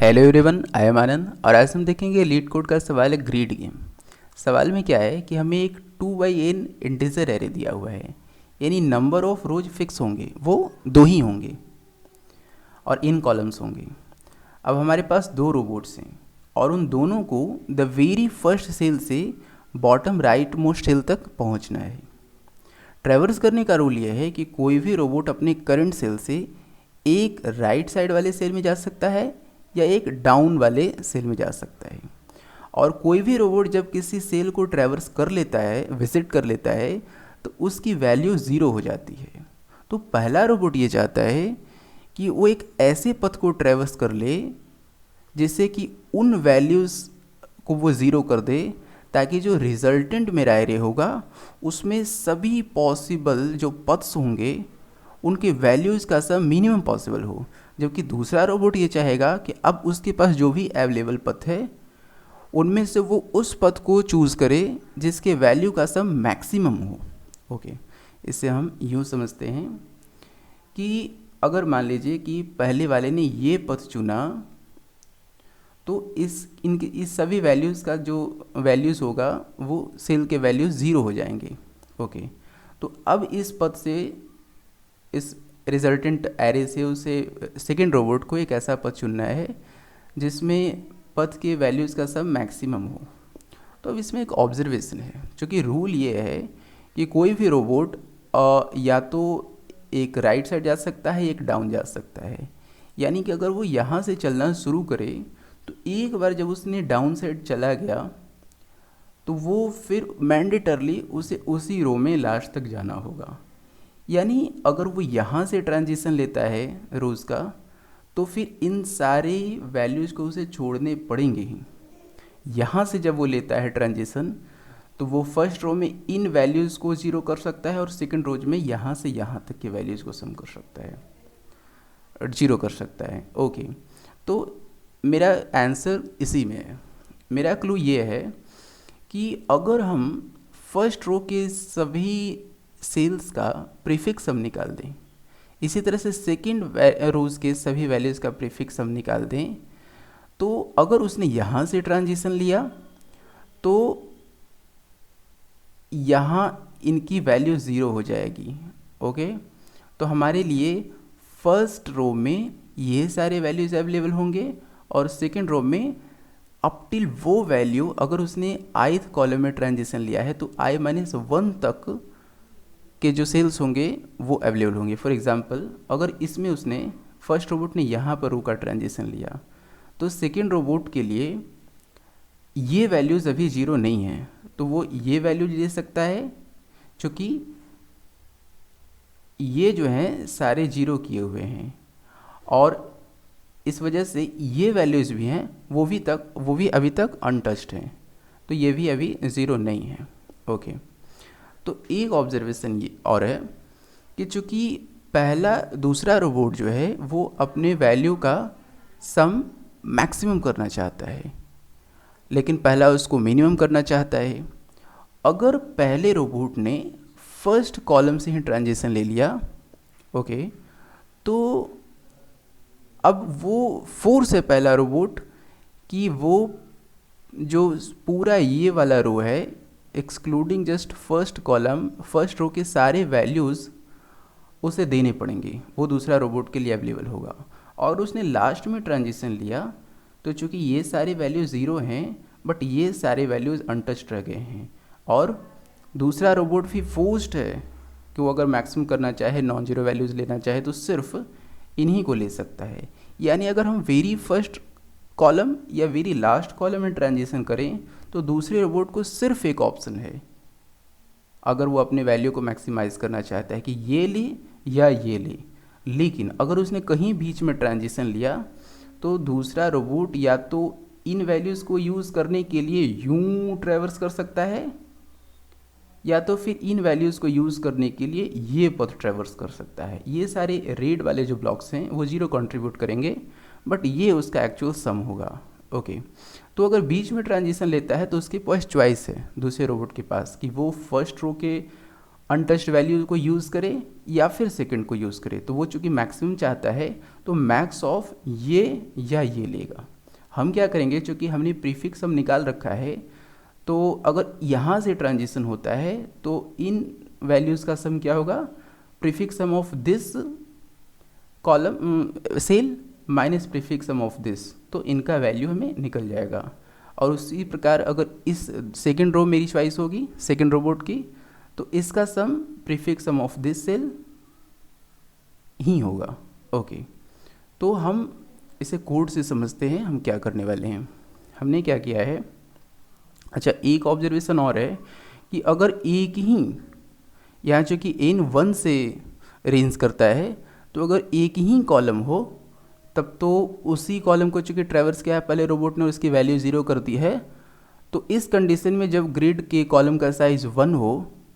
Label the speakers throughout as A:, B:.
A: Hello everyone, I am आनंद और आज हम देखेंगे लीड कोड का सवाल है ग्रीड गेम। सवाल में क्या है कि हमें एक 2/n इंटीजर एरे दिया हुआ है, यानी नंबर ऑफ रोज फिक्स होंगे, वो दो ही होंगे और इन कॉलम्स होंगे। अब हमारे पास दो रोबोट्स हैं और उन दोनों को द वेरी फर्स्ट सेल से बॉटम राइट मोस्ट सेल तक पहुंचना है। ट्रैवर्स करने का रूल यह है कि कोई भी रोबोट अपने करंट सेल से एक राइट साइड वाले सेल में जा सकता है या एक डाउन वाले सेल में जा सकता है। और कोई भी रोबोट जब किसी सेल को ट्रैवर्स कर लेता है, विजिट कर लेता है, तो उसकी वैल्यू ज़ीरो हो जाती है। तो पहला रोबोट ये चाहता है कि वो एक ऐसे पथ को ट्रैवर्स कर ले जिससे कि उन वैल्यूज़ को वो ज़ीरो कर दे, ताकि जो रिजल्टेंट मेरा एरे होगा उसमें सभी पॉसिबल जो पथ्स होंगे उनके वैल्यूज़ का सब मिनिमम पॉसिबल हो। जबकि दूसरा रोबोट ये चाहेगा कि अब उसके पास जो भी अवेलेबल पथ है उनमें से वो उस पथ को चूज़ करे जिसके वैल्यू का सब मैक्सिमम हो। ओके, इससे हम यूँ समझते हैं कि अगर मान लीजिए कि पहले वाले ने ये पथ चुना तो इस सभी वैल्यूज़ का जो वैल्यूज़ होगा वो सेल के वैल्यूज़ ज़ीरो हो जाएंगे। ओके, तो अब इस पथ से, इस रिजल्टेंट एरे से उसे सेकेंड रोबोट को एक ऐसा पथ चुनना है जिसमें पथ के वैल्यूज़ का सब मैक्सिमम हो। तो अब इसमें एक ऑब्जर्वेशन है, चूँकि रूल ये है कि कोई भी रोबोट या तो एक राइट साइड जा सकता है, एक डाउन जा सकता है। यानी कि अगर वो यहाँ से चलना शुरू करे तो एक बार जब उसने डाउन साइड चला गया तो वो फिर मैंडेटरली उसे उसी रो में लास्ट तक जाना होगा। यानी अगर वो यहाँ से ट्रांजिशन लेता है रोज़ का, तो फिर इन सारे वैल्यूज़ को उसे छोड़ने पड़ेंगे ही। यहाँ से जब वो लेता है ट्रांजिशन तो वो फर्स्ट रो में इन वैल्यूज़ को ज़ीरो कर सकता है और सेकंड रोज में यहाँ से यहाँ तक के वैल्यूज़ को सम कर सकता है, जीरो कर सकता है। ओके, तो मेरा आंसर इसी में है। मेरा क्लू ये है कि अगर हम फर्स्ट रो के सभी सेल्स का प्रीफिक्स हम निकाल दें, इसी तरह से सेकंड रोज़ के सभी वैल्यूज़ का प्रीफिक्स हम निकाल दें, तो अगर उसने यहाँ से ट्रांजिशन लिया तो यहाँ इनकी वैल्यू ज़ीरो हो जाएगी। ओके, तो हमारे लिए फर्स्ट रो में ये सारे वैल्यूज़ अवेलेबल होंगे और सेकंड रो में अप टिल वो वैल्यू, अगर उसने ith कॉलम में ट्रांजिशन लिया है तो i-1 तक के जो सेल्स होंगे वो अवेलेबल होंगे। फॉर एग्जांपल, अगर इसमें उसने फर्स्ट रोबोट ने यहाँ पर रो का ट्रांजिशन लिया तो सेकंड रोबोट के लिए ये वैल्यूज़ अभी ज़ीरो नहीं है, तो वो ये वैल्यू ले सकता है, क्योंकि ये जो हैं सारे जीरो किए हुए हैं और इस वजह से ये वैल्यूज़ भी हैं वो भी अभी तक अनटच्ड हैं, तो ये भी अभी ज़ीरो नहीं है। ओके, तो एक ऑब्जर्वेशन ये और है कि चूँकि दूसरा रोबोट जो है वो अपने वैल्यू का सम मैक्सिमम करना चाहता है, लेकिन पहला उसको मिनिमम करना चाहता है। अगर पहले रोबोट ने फर्स्ट कॉलम से ही ट्रांजिशन ले लिया, ओके, तो अब वो फोर्स है पहला रोबोट कि वो जो पूरा ये वाला रो है excluding just first column, first row के सारे वैल्यूज़ उसे देने पड़ेंगे, वो दूसरा रोबोट के लिए अवेलेबल होगा। और उसने लास्ट में ट्रांजिशन लिया तो चूँकि ये सारे वैल्यू ज़ीरो हैं बट ये सारे वैल्यूज़ अनटच्ड रह गए हैं और दूसरा रोबोट भी फोर्स्ड है कि वो अगर मैक्सिमम करना चाहे, नॉन जीरो वैल्यूज़ लेना चाहे तो सिर्फ इन्हीं को ले सकता है। यानी अगर हम वेरी फर्स्ट कॉलम या वेरी लास्ट कॉलम में ट्रांजिशन करें तो दूसरे रोबोट को सिर्फ एक ऑप्शन है, अगर वो अपने वैल्यू को मैक्सिमाइज करना चाहता है, कि ये ले या ये ले। लेकिन अगर उसने कहीं बीच में ट्रांजिशन लिया तो दूसरा रोबोट या तो इन वैल्यूज़ को यूज़ करने के लिए यूं ट्रैवर्स कर सकता है या तो फिर इन वैल्यूज़ को यूज़ करने के लिए ये पथ ट्रैवर्स कर सकता है। ये सारे रेड वाले जो ब्लॉक्स हैं वो जीरो कंट्रीब्यूट करेंगे बट ये उसका एक्चुअल सम होगा। ओके, तो अगर बीच में ट्रांजिशन लेता है तो उसके पास चॉइस है दूसरे रोबोट के पास कि वो फर्स्ट रो के अनटच्ड वैल्यू को यूज़ करे या फिर सेकंड को यूज़ करे। तो वो चूँकि मैक्सिमम चाहता है तो मैक्स ऑफ ये या ये लेगा। हम क्या करेंगे, चूँकि हमने प्रीफिक्स सम निकाल रखा है, तो अगर यहाँ से ट्रांजिशन होता है तो इन वैल्यूज़ का सम क्या होगा, prefix sum of this column cell minus prefix sum of this, तो इनका वैल्यू हमें निकल जाएगा। और उसी प्रकार अगर इस सेकेंड रो मेरी चॉइस होगी सेकेंड रोबोट की, तो इसका sum prefix sum of this cell ही होगा। ओके, तो हम इसे कोड से समझते हैं हम क्या करने वाले हैं। हमने क्या किया है, अच्छा एक ऑब्जर्वेशन और है कि अगर एक ही यहाँ चूँकि n 1 से रेंज करता है, तो अगर एक ही कॉलम हो तब तो उसी कॉलम को चूँकि ट्रैवर्स किया है पहले रोबोट ने, उसकी वैल्यू 0 कर दी है, तो इस कंडीशन में जब ग्रिड के कॉलम का साइज़ 1 हो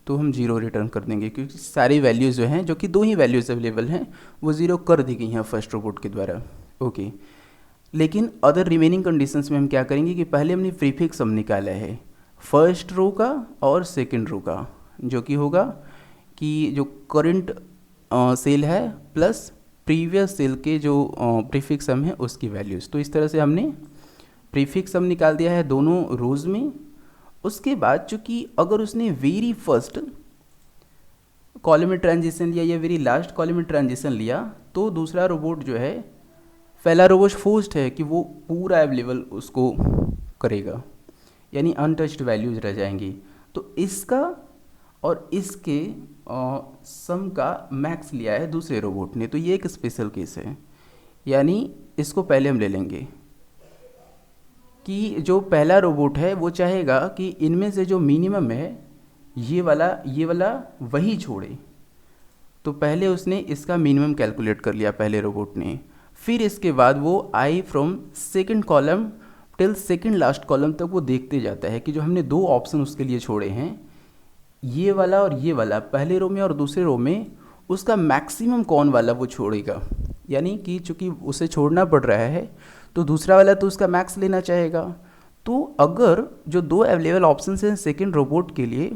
A: तो हम 0 रिटर्न कर देंगे, क्योंकि सारी वैल्यूज़ जो हैं, जो कि 2 ही वैल्यूज़ अवेलेबल हैं, वो 0 कर दी गई हैं फर्स्ट रोबोट के द्वारा। ओके, लेकिन अदर रिमेनिंग कंडीशंस में हम क्या करेंगे कि पहले हमने प्रीफिक्स सम निकाला है फर्स्ट रो का और सेकंड रो का, जो कि होगा कि जो करंट सेल है प्लस प्रीवियस सेल के जो प्रीफिक्स सम है उसकी वैल्यूज़। तो इस तरह से हमने प्रीफिक्स सम निकाल दिया है दोनों रोज़ में। उसके बाद चूँकि अगर उसने वेरी फर्स्ट कॉलम में ट्रांजिशन लिया या वेरी लास्ट कॉलम में ट्रांजिशन लिया, तो दूसरा रोबोट जो है, पहला रोबोट फोर्स्ड है कि वो पूरा अवेलेबल उसको करेगा, यानी अनटच्ड वैल्यूज रह जाएंगी। तो इसका और इसके सम का मैक्स लिया है दूसरे रोबोट ने, तो ये एक स्पेशल केस है। यानी इसको पहले हम ले लेंगे कि जो पहला रोबोट है वो चाहेगा कि इनमें से जो मिनिमम है ये वाला वही छोड़े, तो पहले उसने इसका मिनिमम कैलकुलेट कर लिया पहले रोबोट ने। फिर इसके बाद वो i from second column till second last column तक वो देखते जाता है कि जो हमने 2 ऑप्शन उसके लिए छोड़े हैं, ये वाला और ये वाला, पहले रो में और दूसरे रो में, उसका मैक्सिमम कौन वाला वो छोड़ेगा। यानी कि चूँकि उसे छोड़ना पड़ रहा है तो दूसरा वाला तो उसका मैक्स लेना चाहेगा। तो अगर जो 2 अवेलेबल ऑप्शन हैं सेकेंड रोबोट के लिए,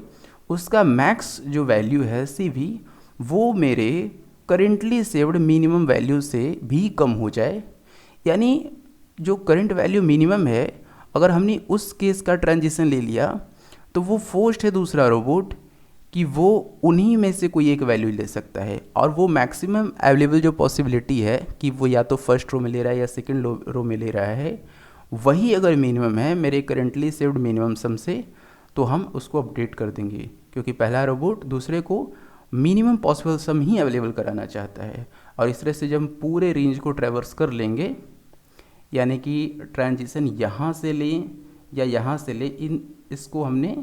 A: उसका मैक्स जो वैल्यू है सी भी, वो मेरे करेंटली सेव्ड मिनिमम वैल्यू से भी कम हो जाए, यानी जो करंट वैल्यू मिनिमम है, अगर हमने उस केस का ट्रांजिशन ले लिया तो वो फोर्स्ड है दूसरा रोबोट कि वो उन्हीं में से कोई एक वैल्यू ले सकता है, और वो मैक्सिमम अवेलेबल जो पॉसिबिलिटी है कि वो या तो फर्स्ट रो में ले रहा है या सेकंड रो में ले रहा है, वही अगर मिनिमम है मेरे करेंटली सेव्ड मिनिमम सम से, तो हम उसको अपडेट कर देंगे, क्योंकि पहला रोबोट दूसरे को मिनिमम पॉसिबल सम ही अवेलेबल कराना चाहता है। और इस तरह से जब हम पूरे रेंज को ट्रैवर्स कर लेंगे, यानी कि ट्रांजिशन यहाँ से लें या यहाँ से लें, इसको हमने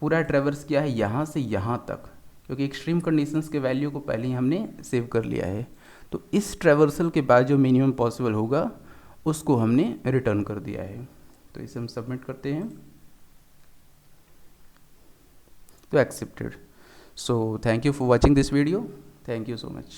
A: पूरा ट्रैवर्स किया है यहाँ से यहाँ तक, क्योंकि एक्सट्रीम कंडीशंस के वैल्यू को पहले ही हमने सेव कर लिया है। तो इस ट्रैवर्सल के बाद जो मिनिमम पॉसिबल होगा उसको हमने रिटर्न कर दिया है। तो इसे हम सबमिट करते हैं, तो accepted. So thank you for watching this video. Thank you so much.